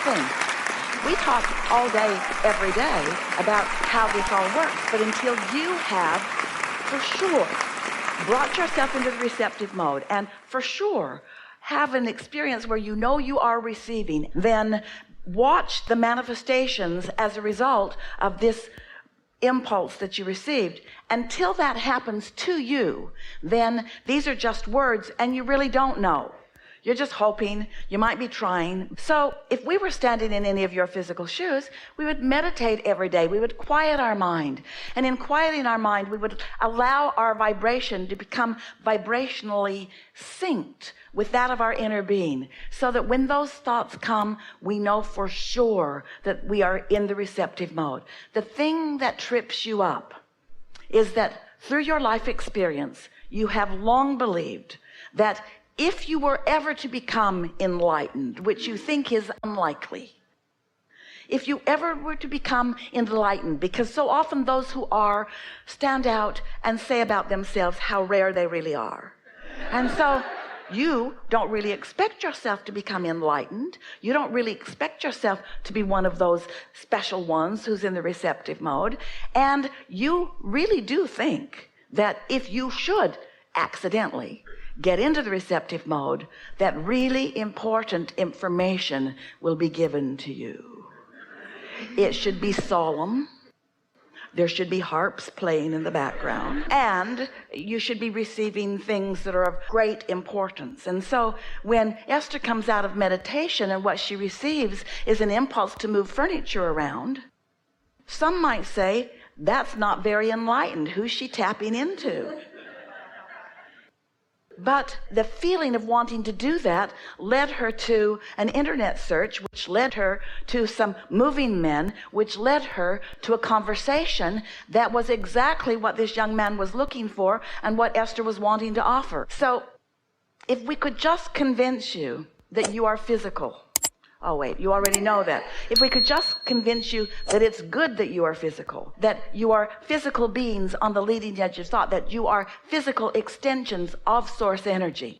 thing. We talk all day, every day about how this all works, but until you have, for sure, brought yourself into the receptive mode and for sure have an experience where you know you are receiving, then watch the manifestations as a result of this impulse that you received. Until that happens to you, then these are just words and you really don't know. You're just hoping, you might be trying. So if we were standing in any of your physical shoes, we would meditate every day. We would quiet our mind. And in quieting our mind, we would allow our vibration to become vibrationally synced with that of our inner being, so that when those thoughts come, we know for sure that we are in the receptive mode. The thing that trips you up is that through your life experience, you have long believed that if you were ever to become enlightened, which you think is unlikely, if you ever were to become enlightened, because so often those who are stand out and say about themselves how rare they really are. And so you don't really expect yourself to become enlightened. You don't really expect yourself to be one of those special ones who's in the receptive mode. And you really do think that if you should accidentally get into the receptive mode, that really important information will be given to you. It should be solemn. There should be harps playing in the background, and you should be receiving things that are of great importance. And so when Esther comes out of meditation and what she receives is an impulse to move furniture around, some might say, that's not very enlightened. Who's she tapping into? But the feeling of wanting to do that led her to an internet search, which led her to some moving men, which led her to a conversation that was exactly what this young man was looking for and what Esther was wanting to offer. So if we could just convince you that you are physical. Oh, wait, you already know that. If we could just convince you that it's good that you are physical, that you are physical beings on the leading edge of thought, that you are physical extensions of source energy,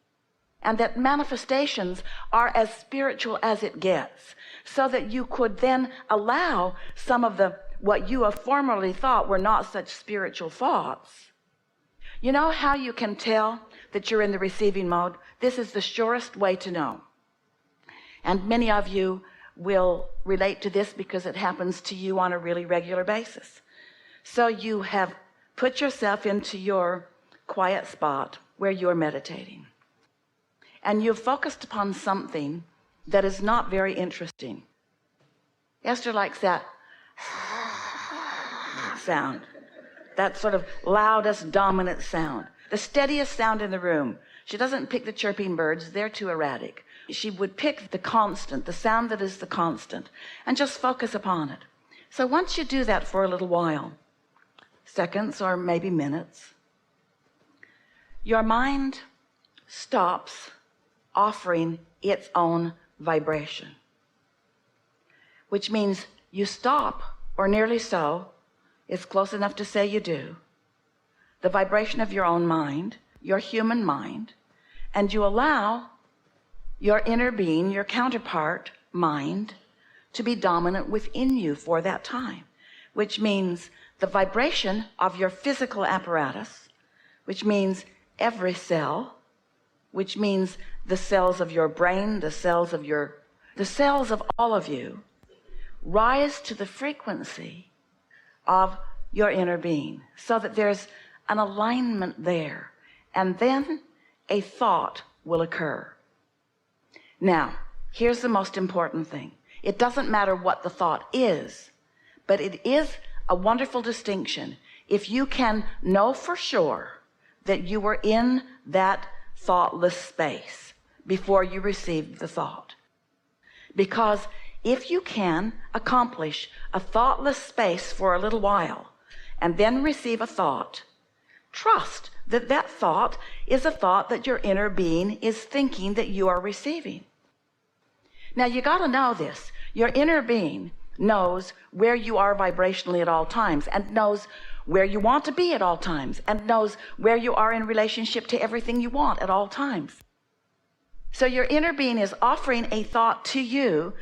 and that manifestations are as spiritual as it gets, so that you could then allow some of the what you have formerly thought were not such spiritual thoughts. You know how you can tell that you're in the receiving mode? This is the surest way to know. And many of you will relate to this because it happens to you on a really regular basis. So you have put yourself into your quiet spot where you're meditating. And you've focused upon something that is not very interesting. Esther likes that sound, that sort of loudest, dominant sound, the steadiest sound in the room. She doesn't pick the chirping birds. They're too erratic. She would pick the constant, the sound that is the constant, and just focus upon it. So once you do that for a little while, seconds or maybe minutes, your mind stops offering its own vibration, which means you stop, or nearly so, it's close enough to say you do, the vibration of your own mind, your human mind, and you allow your inner being, your counterpart mind, to be dominant within you for that time, which means the vibration of your physical apparatus, which means every cell, which means the cells of your brain, the cells of all of you, rise to the frequency of your inner being, so that there's an alignment there, and then a thought will occur. Now, here's the most important thing. It doesn't matter what the thought is, but it is a wonderful distinction if you can know for sure that you were in that thoughtless space before you received the thought. Because if you can accomplish a thoughtless space for a little while and then receive a thought, trust that that thought is a thought that your inner being is thinking that you are receiving. Now you got to know this. Your inner being knows where you are vibrationally at all times, and knows where you want to be at all times, and knows where you are in relationship to everything you want at all times. So your inner being is offering a thought to you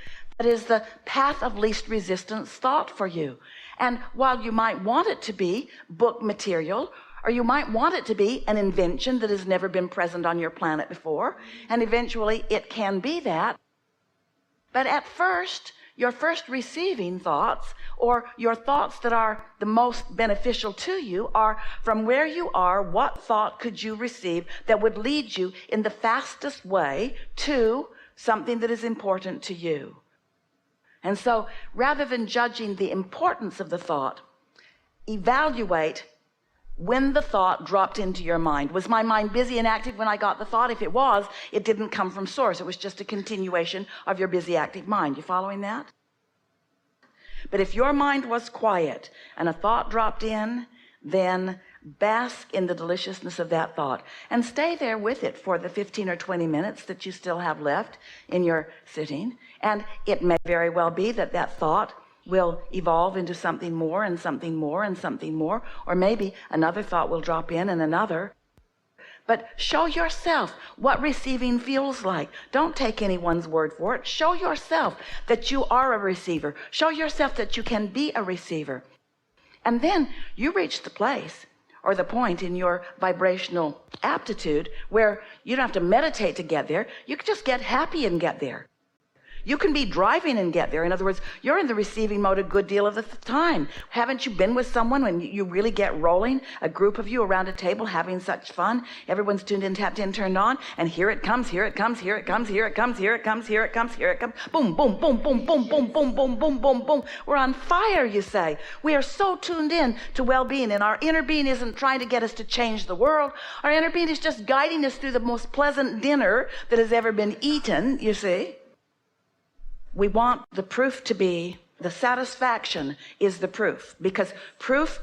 is the path of least resistance thought for you. And while you might want it to be book material, or you might want it to be an invention that has never been present on your planet before, and eventually it can be that, but at first, your first receiving thoughts, or your thoughts that are the most beneficial to you, are from where you are. What thought could you receive that would lead you in the fastest way to something that is important to you? And so rather than judging the importance of the thought, evaluate when the thought dropped into your mind. Was my mind busy and active when I got the thought? If it was, it didn't come from source. It was just a continuation of your busy, active mind. You following that? But if your mind was quiet and a thought dropped in, then bask in the deliciousness of that thought and stay there with it for the 15 or 20 minutes that you still have left in your sitting. And it may very well be that that thought will evolve into something more and something more and something more, or maybe another thought will drop in and another. But show yourself what receiving feels like. Don't take anyone's word for it. Show yourself that you are a receiver. Show yourself that you can be a receiver. And then you reach the place or the point in your vibrational aptitude where you don't have to meditate to get there. You can just get happy and get there. You can be driving and get there. In other words, you're in the receiving mode a good deal of the time. Haven't you been with someone when you really get rolling? A group of you around a table having such fun. Everyone's tuned in, tapped in, turned on, and here it comes, here it comes, here it comes, here it comes, here it comes, here it comes, here it comes. Boom, boom, boom, boom, boom, boom, boom, boom, boom, boom, boom. We're on fire, you say. We are so tuned in to well-being, and our inner being isn't trying to get us to change the world. Our inner being is just guiding us through the most pleasant dinner that has ever been eaten, you see. We want the proof to be, the satisfaction is the proof, because proof,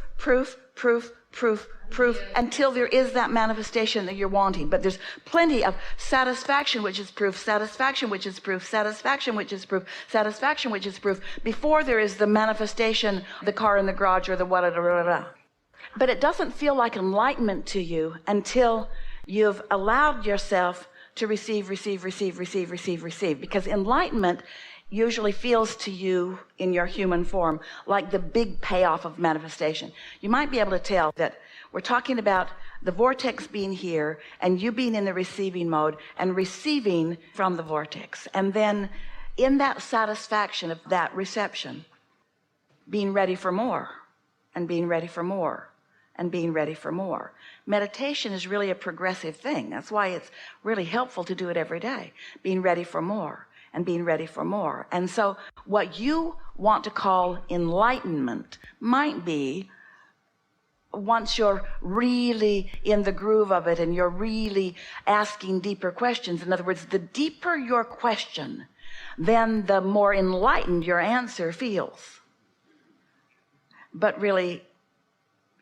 until there is that manifestation that you're wanting. But there's plenty of satisfaction, which is proof, satisfaction, which is proof, satisfaction, which is proof, satisfaction, which is proof, before there is the manifestation, the car in the garage or the whatever. But it doesn't feel like enlightenment to you until you've allowed yourself to receive, because enlightenment usually feels to you in your human form like the big payoff of manifestation. You might be able to tell that we're talking about the vortex being here and you being in the receiving mode and receiving from the vortex, and then in that satisfaction of that reception, being ready for more and being ready for more and being ready for more. Meditation is really a progressive thing. That's why it's really helpful to do it every day. Being ready for more and being ready for more. And so what you want to call enlightenment might be, once you're really in the groove of it and you're really asking deeper questions. In other words, the deeper your question, then the more enlightened your answer feels. But really,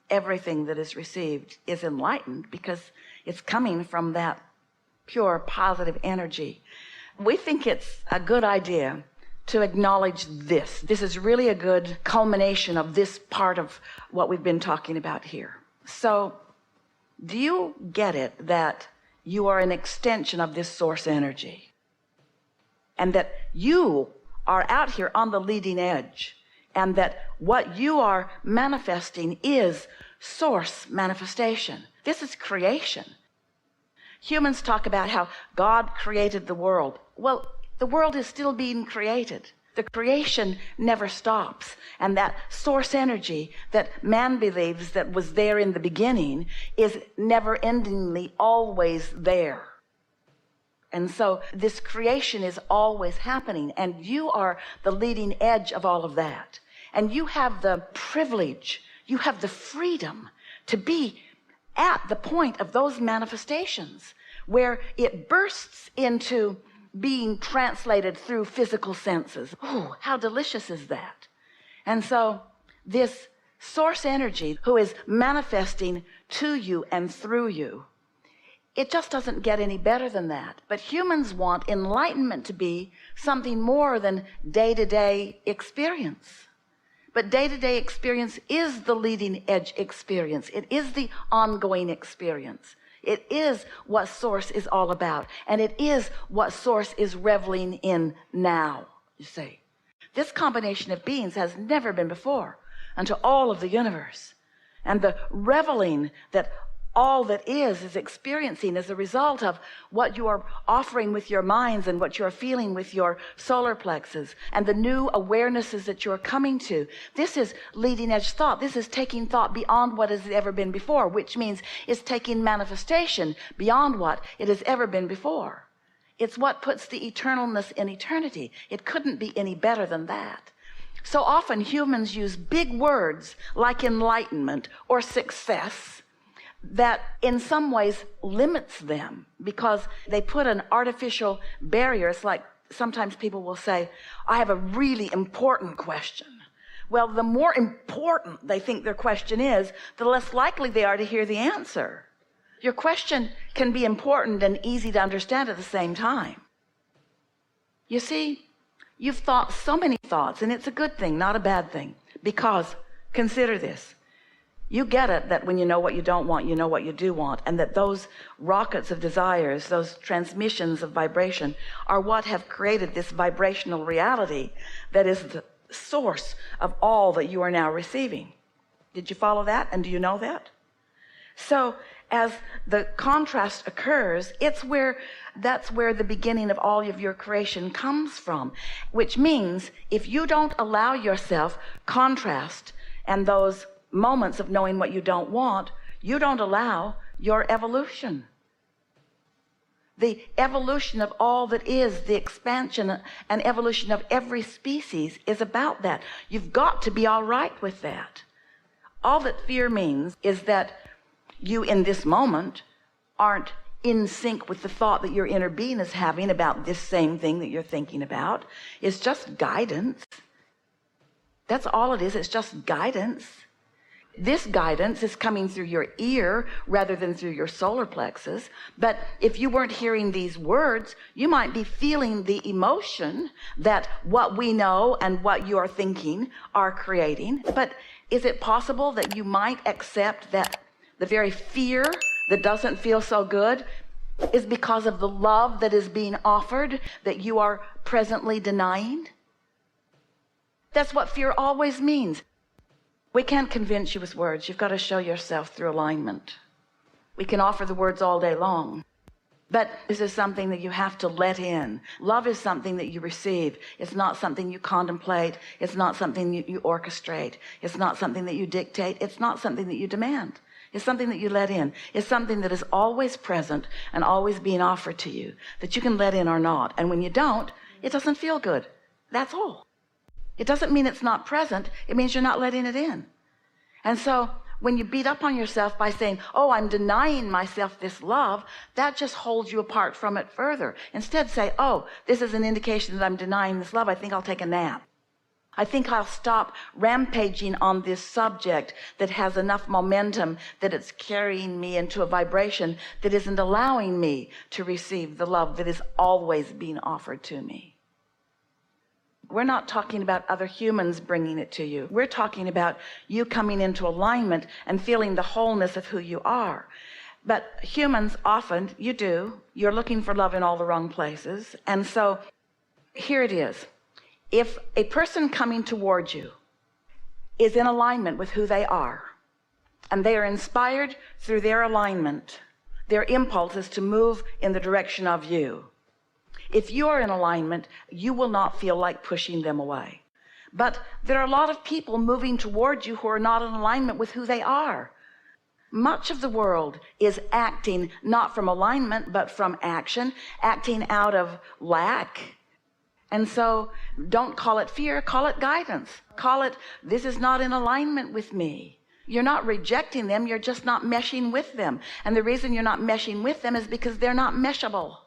everything that is received is enlightened because it's coming from that pure positive energy. We think it's a good idea to acknowledge this. This is really a good culmination of this part of what we've been talking about here. So, do you get it that you are an extension of this source energy? And that you are out here on the leading edge, and that what you are manifesting is source manifestation. This is creation. Humans talk about how God created the world. Well, the world is still being created. The creation never stops. And that source energy that man believes that was there in the beginning is never-endingly always there. And so this creation is always happening, and you are the leading edge of all of that. And you have the privilege, you have the freedom to be at the point of those manifestations where it bursts into being translated through physical senses. Oh, how delicious is that? And so this source energy who is manifesting to you and through you, it just doesn't get any better than that. But humans want enlightenment to be something more than day-to-day experience. But day-to-day experience is the leading edge experience. It is the ongoing experience. It is what source is all about. And it is what source is reveling in now, you see. This combination of beings has never been before unto all of the universe. And the reveling that all that is experiencing as a result of what you are offering with your minds and what you're feeling with your solar plexus and the new awarenesses that you're coming to. This is leading edge thought. This is taking thought beyond what has ever been before, which means it's taking manifestation beyond what it has ever been before. It's what puts the eternalness in eternity. It couldn't be any better than that. So often humans use big words like enlightenment or success that in some ways limits them because they put an artificial barrier. It's like sometimes people will say, I have a really important question. Well, the more important they think their question is, the less likely they are to hear the answer. Your question can be important and easy to understand at the same time. You see, you've thought so many thoughts, and it's a good thing, not a bad thing, because consider this. You get it that when you know what you don't want, you know what you do want, and that those rockets of desires, those transmissions of vibration are what have created this vibrational reality that is the source of all that you are now receiving. Did you follow that? And do you know that? So as the contrast occurs, that's where the beginning of all of your creation comes from, which means if you don't allow yourself contrast and those moments of knowing what you don't want, you don't allow your evolution. The evolution of all that is, the expansion and evolution of every species is about that. You've got to be all right with that. All that fear means is that you in this moment aren't in sync with the thought that your inner being is having about this same thing that you're thinking about. It's just guidance. That's all it is. It's just guidance. This guidance is coming through your ear rather than through your solar plexus. But if you weren't hearing these words, you might be feeling the emotion that what we know and what you are thinking are creating. But is it possible that you might accept that the very fear that doesn't feel so good is because of the love that is being offered that you are presently denying? That's what fear always means. We can't convince you with words. You've got to show yourself through alignment. We can offer the words all day long, but this is something that you have to let in. Love is something that you receive. It's not something you contemplate. It's not something you orchestrate. It's not something that you dictate. It's not something that you demand. It's something that you let in. It's something that is always present and always being offered to you, that you can let in or not. And when you don't, it doesn't feel good. That's all. It doesn't mean it's not present. It means you're not letting it in. And so when you beat up on yourself by saying, oh, I'm denying myself this love, that just holds you apart from it further. Instead say, oh, this is an indication that I'm denying this love. I think I'll take a nap. I think I'll stop rampaging on this subject that has enough momentum that it's carrying me into a vibration that isn't allowing me to receive the love that is always being offered to me. We're not talking about other humans bringing it to you. We're talking about you coming into alignment and feeling the wholeness of who you are. But humans often, you're looking for love in all the wrong places. And so here it is. If a person coming towards you is in alignment with who they are, and they are inspired through their alignment, their impulse is to move in the direction of you. If you are in alignment, you will not feel like pushing them away. But there are a lot of people moving towards you who are not in alignment with who they are. Much of the world is acting not from alignment, but from action, acting out of lack. And so don't call it fear, call it guidance. Call it, this is not in alignment with me. You're not rejecting them, you're just not meshing with them. And the reason you're not meshing with them is because they're not meshable.